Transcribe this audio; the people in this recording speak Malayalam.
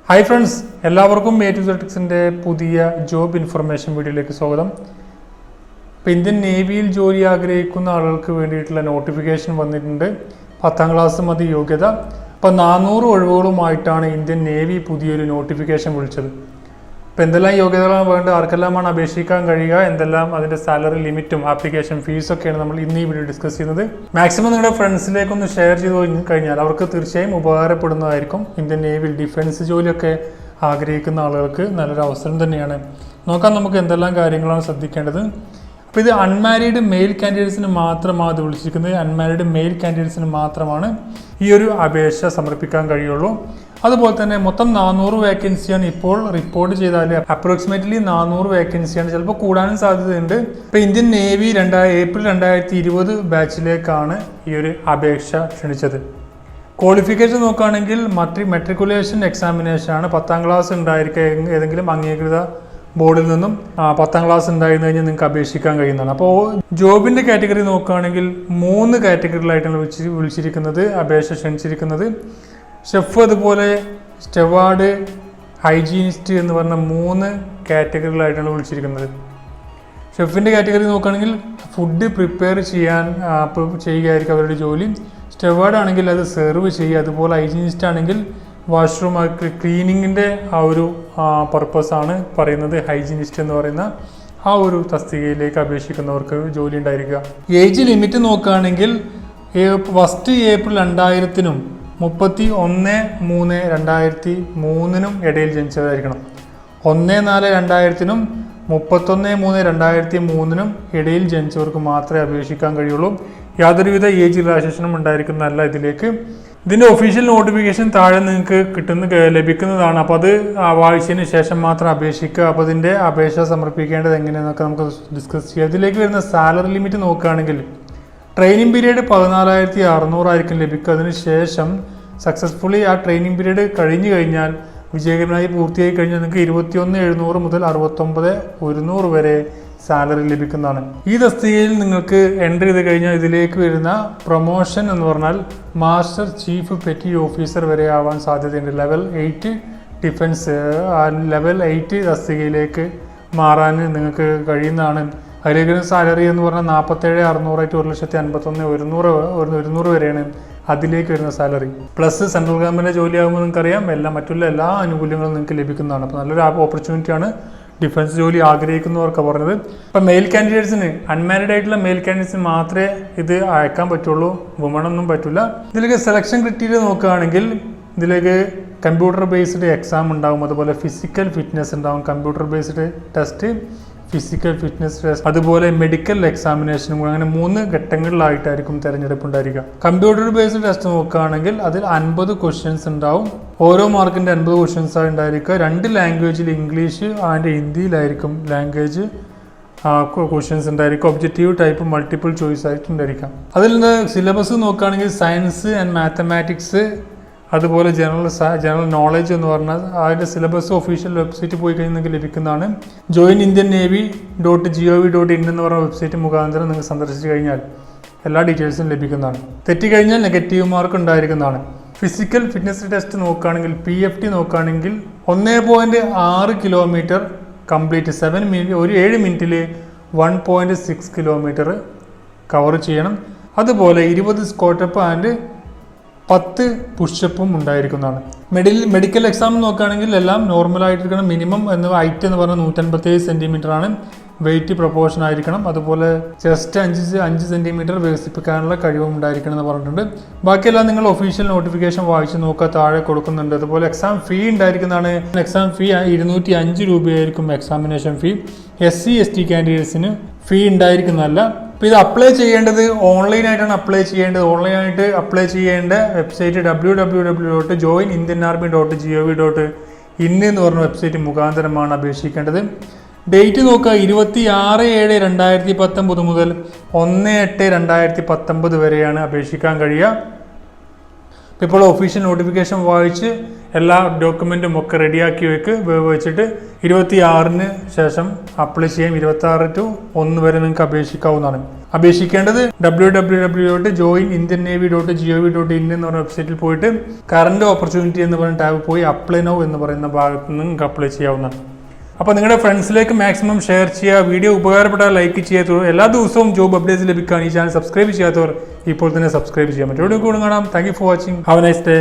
ഹായ് ഫ്രണ്ട്സ്, എല്ലാവർക്കും A to Z ടിക്സിൻ്റെ പുതിയ ജോബ് ഇൻഫർമേഷൻ വീഡിയോയിലേക്ക് സ്വാഗതം. ഇപ്പോൾ ഇന്ത്യൻ നേവിയിൽ ജോലി ആഗ്രഹിക്കുന്ന ആളുകൾക്ക് വേണ്ടിയിട്ടുള്ള നോട്ടിഫിക്കേഷൻ വന്നിട്ടുണ്ട്. 10ാം ക്ലാസ് മതി യോഗ്യത. അപ്പോൾ 400 ഒഴിവുകളുമായിട്ടാണ് ഇന്ത്യൻ നേവി പുതിയൊരു നോട്ടിഫിക്കേഷൻ വിളിച്ചത്. അപ്പോൾ എന്തെല്ലാം യോഗ്യതകളാണ് വേണ്ടത്, ആർക്കെല്ലാമാണ് അപേക്ഷിക്കാൻ കഴിയുക, എന്തെല്ലാം അതിൻ്റെ സാലറി ലിമിറ്റും ആപ്ലിക്കേഷൻ ഫീസൊക്കെയാണ് നമ്മൾ ഇന്ന് ഈ വീഡിയോ ഡിസ്കസ് ചെയ്യുന്നത്. മാക്സിമം നിങ്ങളുടെ ഫ്രണ്ട്സിലേക്കൊന്ന് ഷെയർ ചെയ്ത് കഴിഞ്ഞാൽ അവർക്ക് തീർച്ചയായും ഉപകാരപ്പെടുന്നതായിരിക്കും. ഇന്ത്യൻ നേവിയിൽ ഡിഫൻസ് ജോലിയൊക്കെ ആഗ്രഹിക്കുന്ന ആളുകൾക്ക് നല്ലൊരു അവസരം തന്നെയാണ്. നോക്കാം നമുക്ക് എന്തെല്ലാം കാര്യങ്ങളാണ് ശ്രദ്ധിക്കേണ്ടത്. അപ്പോൾ ഇത് അൺമാരീഡ് മെയിൽ കാൻഡിഡേറ്റ്സിന് മാത്രമാണ് ഇത് വിളിച്ചിരിക്കുന്നത്. അൺമാരീഡ് മെയിൽ കാൻഡിഡേറ്റ്സിന് മാത്രമാണ് ഈ ഒരു അപേക്ഷ സമർപ്പിക്കാൻ കഴിയുള്ളൂ. അതുപോലെ തന്നെ മൊത്തം 400 വേക്കൻസിയാണ് ഇപ്പോൾ റിപ്പോർട്ട് ചെയ്താൽ. അപ്രോക്സിമേറ്റ്ലി 400 വേക്കൻസിയാണ്, ചിലപ്പോൾ കൂടാനും സാധ്യതയുണ്ട്. ഇപ്പോൾ ഇന്ത്യൻ നേവി ഏപ്രിൽ 2020 ബാച്ചിലേക്കാണ് ഈ ഒരു അപേക്ഷ ക്ഷണിച്ചത്. ക്വാളിഫിക്കേഷൻ നോക്കുകയാണെങ്കിൽ മെട്രിക്കുലേഷൻ എക്സാമിനേഷൻ ആണ്. 10ാം ക്ലാസ് ഉണ്ടായിരിക്കുക, ഏതെങ്കിലും അംഗീകൃത ബോർഡിൽ നിന്നും 10ാം ക്ലാസ് ഉണ്ടായിരുന്നു കഴിഞ്ഞാൽ നിങ്ങൾക്ക് അപേക്ഷിക്കാൻ കഴിയുന്നതാണ്. അപ്പോൾ ജോബിൻ്റെ കാറ്റഗറി നോക്കുകയാണെങ്കിൽ 3 കാറ്റഗറിയിലായിട്ടാണ് വിളിച്ചിരിക്കുന്നത്, അപേക്ഷ ക്ഷണിച്ചിരിക്കുന്നത്. ഷെഫ്, അതുപോലെ സ്റ്റെവാർഡ്, ഹൈജീനിസ്റ്റ് എന്ന് പറഞ്ഞ 3 കാറ്റഗറിയിലായിട്ടാണ് വിളിച്ചിരിക്കുന്നത്. ഷെഫിൻ്റെ കാറ്റഗറി നോക്കുകയാണെങ്കിൽ ഫുഡ് പ്രിപ്പയർ ചെയ്യുകയായിരിക്കും അവരുടെ ജോലി. സ്റ്റെവാർഡ് ആണെങ്കിൽ അത് സെർവ് ചെയ്യുക. അതുപോലെ ഹൈജീനിസ്റ്റ് ആണെങ്കിൽ വാഷ്റൂം ക്ലീനിങ്ങിൻ്റെ ആ ഒരു പർപ്പസാണ് പറയുന്നത്. ഹൈജീനിസ്റ്റ് എന്ന് പറയുന്ന ആ ഒരു തസ്തികയിലേക്ക് അപേക്ഷിക്കുന്നവർക്ക് ജോലി ഉണ്ടായിരിക്കുക. ഏജ് ലിമിറ്റ് നോക്കുകയാണെങ്കിൽ ഫസ്റ്റ് ഏപ്രിൽ 2000-നും 31/3/2003 ഇടയിൽ ജനിച്ചതായിരിക്കണം. 1/4/2000-നും 31/3/2003 ഇടയിൽ ജനിച്ചവർക്ക് മാത്രമേ അപേക്ഷിക്കാൻ കഴിയുള്ളൂ. യാതൊരുവിധ ഏജ് റിലാക്സേഷനും ഉണ്ടായിരിക്കുന്നതല്ല ഇതിലേക്ക്. ഇതിൻ്റെ ഒഫീഷ്യൽ നോട്ടിഫിക്കേഷൻ താഴെ നിങ്ങൾക്ക് ലഭിക്കുന്നതാണ്. അപ്പോൾ അത് വായിച്ചതിന് ശേഷം മാത്രം അപേക്ഷിക്കുക. അപ്പോൾ ഇതിൻ്റെ അപേക്ഷ സമർപ്പിക്കേണ്ടത് എങ്ങനെയെന്നൊക്കെ നമുക്ക് ഡിസ്കസ് ചെയ്യാം. ഇതിലേക്ക് വരുന്ന സാലറി ലിമിറ്റ് നോക്കുകയാണെങ്കിൽ ട്രെയിനിങ് പീരീഡ് 14,600 ആയിരിക്കും ലഭിക്കുക. അതിന് ശേഷം സക്സസ്ഫുള്ളി ആ ട്രെയിനിങ് പീരീഡ് കഴിഞ്ഞു കഴിഞ്ഞാൽ, വിജയകരമായി പൂർത്തിയായി കഴിഞ്ഞാൽ നിങ്ങൾക്ക് 21,700 മുതൽ 69,100 വരെ സാലറി ലഭിക്കുന്നതാണ്. ഈ തസ്തികയിൽ നിങ്ങൾക്ക് എൻട്രി ചെയ്ത് കഴിഞ്ഞാൽ ഇതിലേക്ക് വരുന്ന പ്രൊമോഷൻ എന്ന് പറഞ്ഞാൽ മാസ്റ്റർ ചീഫ് പെറ്റി ഓഫീസർ വരെ ആവാൻ സാധ്യതയുണ്ട്. ലെവൽ 8 ഡിഫൻസ്, ലെവൽ 8 തസ്തികയിലേക്ക് മാറാൻ നിങ്ങൾക്ക് കഴിയുന്നതാണ്. അതിലേക്ക് സാലറി എന്ന് പറഞ്ഞാൽ 47,600 1,51,100 വരെയാണ് അതിലേക്ക് വരുന്ന സാലറി. പ്ലസ് സെൻട്രൽ ഗവൺമെൻറ് ജോലിയാകുമ്പോൾ നിങ്ങൾക്കറിയാം മറ്റുള്ള എല്ലാ ആനുകൂല്യങ്ങളും നിങ്ങൾക്ക് ലഭിക്കുന്നതാണ്. അപ്പോൾ നല്ലൊരു ഓപ്പർച്യൂണിറ്റിയാണ് ഡിഫൻസ് ജോലി ആഗ്രഹിക്കുന്നവർക്ക് പറഞ്ഞത്. ഇപ്പം മെയിൽ കാൻഡിഡേറ്റ്സിന്, അൺമാരീഡ് ആയിട്ടുള്ള മെയിൽ കാൻഡിഡേറ്റ്സിന് മാത്രമേ ഇത് അയക്കാൻ പറ്റുള്ളൂ, വുമണൊന്നും പറ്റില്ല. ഇതിലേക്ക് സെലക്ഷൻ ക്രൈറ്റീരിയ നോക്കുകയാണെങ്കിൽ ഇതിലേക്ക് കമ്പ്യൂട്ടർ ബേസ്ഡ് എക്സാം ഉണ്ടാകും, അതുപോലെ ഫിസിക്കൽ ഫിറ്റ്നസ് ഉണ്ടാകും, computer based test, physical fitness test, അതുപോലെ മെഡിക്കൽ എക്സാമിനേഷനും കൂടെ. അങ്ങനെ 3 ഘട്ടങ്ങളിലായിട്ടായിരിക്കും തിരഞ്ഞെടുപ്പ് ഉണ്ടായിരിക്കുക. കമ്പ്യൂട്ടർ ബേസ്ഡ് ടെസ്റ്റ് നോക്കുകയാണെങ്കിൽ അതിൽ 50 ക്വസ്റ്റ്യൻസ് ഉണ്ടാവും. ഓരോ മാർക്കിൻ്റെ 50 ക്വസ്റ്റ്യൻസാണ് ഉണ്ടായിരിക്കുക. 2 ലാംഗ്വേജിൽ, ഇംഗ്ലീഷ് ആൻഡ് ഹിന്ദിയിലായിരിക്കും ലാംഗ്വേജ് ക്വസ്റ്റ്യൻസ് ഉണ്ടായിരിക്കും. ഒബ്ജക്റ്റീവ് ടൈപ്പ്, മൾട്ടിപ്പിൾ ചോയ്സ് ആയിട്ട് ഉണ്ടായിരിക്കാം. അതിൽ നിന്ന് സിലബസ് നോക്കുകയാണെങ്കിൽ സയൻസ് ആൻഡ് മാത്തമാറ്റിക്സ്, അതുപോലെ ജനറൽ നോളജ് എന്ന് പറഞ്ഞാൽ അതിൻ്റെ സിലബസ് ഒഫീഷ്യൽ വെബ്സൈറ്റ് പോയി കഴിഞ്ഞാൽ നിങ്ങൾക്ക് ലഭിക്കുന്നതാണ്. joinindiannavy.gov.in എന്ന് പറഞ്ഞ വെബ്സൈറ്റ് മുഖാന്തരം നിങ്ങൾ സന്ദർശിച്ചു കഴിഞ്ഞാൽ എല്ലാ ഡീറ്റെയിൽസും ലഭിക്കുന്നതാണ്. തെറ്റിക്കഴിഞ്ഞാൽ നെഗറ്റീവ് മാർക്ക് ഉണ്ടായിരിക്കുന്നതാണ്. ഫിസിക്കൽ ഫിറ്റ്നസ് ടെസ്റ്റ് നോക്കുകയാണെങ്കിൽ PFT നോക്കുകയാണെങ്കിൽ 1.6 കിലോമീറ്റർ കംപ്ലീറ്റ് 7 മിനിറ്റിൽ 1.6 കിലോമീറ്റർ കവർ ചെയ്യണം. അതുപോലെ 20 സ്ക്വാട്ടപ്പ് ആൻഡ് 10 പുഷപ്പും ഉണ്ടായിരിക്കുന്നതാണ്. മെഡിക്കൽ എക്സാം നോക്കുകയാണെങ്കിൽ എല്ലാം നോർമലായിട്ടിരിക്കണം. മിനിമം ഹൈറ്റ് എന്ന് പറഞ്ഞാൽ 157 സെൻറ്റിമീറ്റർ ആണ്. വെയിറ്റ് പ്രൊപ്പോർഷൻ ആയിരിക്കണം. അതുപോലെ ചെസ്റ്റ് 5 സെൻറ്റിമീറ്റർ വികസിപ്പിക്കാനുള്ള കഴിവും ഉണ്ടായിരിക്കണം എന്ന് പറഞ്ഞിട്ടുണ്ട്. ബാക്കിയെല്ലാം നിങ്ങൾ ഒഫീഷ്യൽ നോട്ടിഫിക്കേഷൻ വായിച്ച് നോക്കുക, താഴെ കൊടുക്കുന്നുണ്ട്. അതുപോലെ എക്സാം ഫീ ഉണ്ടായിരിക്കുന്നതാണ്. എക്സാം ഫീ 205 രൂപയായിരിക്കും എക്സാമിനേഷൻ ഫീ. SC ST കാൻഡിഡേറ്റ്സിന് ഫീ ഉണ്ടായിരിക്കുന്നതല്ല. അപ്പോൾ ഇത് അപ്ലൈ ചെയ്യേണ്ടത് ഓൺലൈനായിട്ടാണ് അപ്ലൈ ചെയ്യേണ്ടത്. ഓൺലൈനായിട്ട് അപ്ലൈ ചെയ്യേണ്ട വെബ്സൈറ്റ് www.joinindiannarmy.gov.in എന്ന് പറഞ്ഞ വെബ്സൈറ്റ് മുഖാന്തരമാണ് അപേക്ഷിക്കേണ്ടത്. ഡേറ്റ് നോക്കുക, 26/7/2019 മുതൽ 1/8/2019 വരെയാണ് അപേക്ഷിക്കാൻ കഴിയുക. ഇപ്പോൾ ഒഫീഷ്യൽ നോട്ടിഫിക്കേഷൻ വായിച്ച് എല്ലാ ഡോക്യുമെൻറ്റും ഒക്കെ റെഡിയാക്കി വെച്ചിട്ട് 26-ന് ശേഷം അപ്ലൈ ചെയ്യാം. 26 to 1 വരെ നിങ്ങൾക്ക് അപേക്ഷിക്കാവുന്നതാണ്. അപേക്ഷിക്കേണ്ടത് www.joinindiannavy.gov.in എന്ന് പറഞ്ഞ വെബ്സൈറ്റിൽ പോയിട്ട് കറണ്ട് ഓപ്പർച്യൂണിറ്റി എന്ന് പറയുന്ന ടാബ് പോയി അപ്ലൈ നൗ എന്ന് പറയുന്ന ഭാഗത്ത് നിന്ന് നിങ്ങൾക്ക് അപ്ലൈ ചെയ്യാവുന്നതാണ്. അപ്പോൾ നിങ്ങളുടെ ഫ്രണ്ട്സിലേക്ക് മാക്സിമം ഷെയർ ചെയ്യുക. വീഡിയോ ഉപകാരപ്പെട്ടാൽ ലൈക്ക് ചെയ്യാത്തവർ, എല്ലാ ദിവസവും ജോബ് അപ്ഡേറ്റ്സ് ലഭിക്കാൻ ഈ ചാനൽ സബ്സ്ക്രൈബ് ചെയ്യാത്തവർ ഇപ്പോൾ തന്നെ സബ്സ്ക്രൈബ് ചെയ്യാം. മറ്റൊരു കൂടെ കാണാം. Thank you for watching. Have A nice day.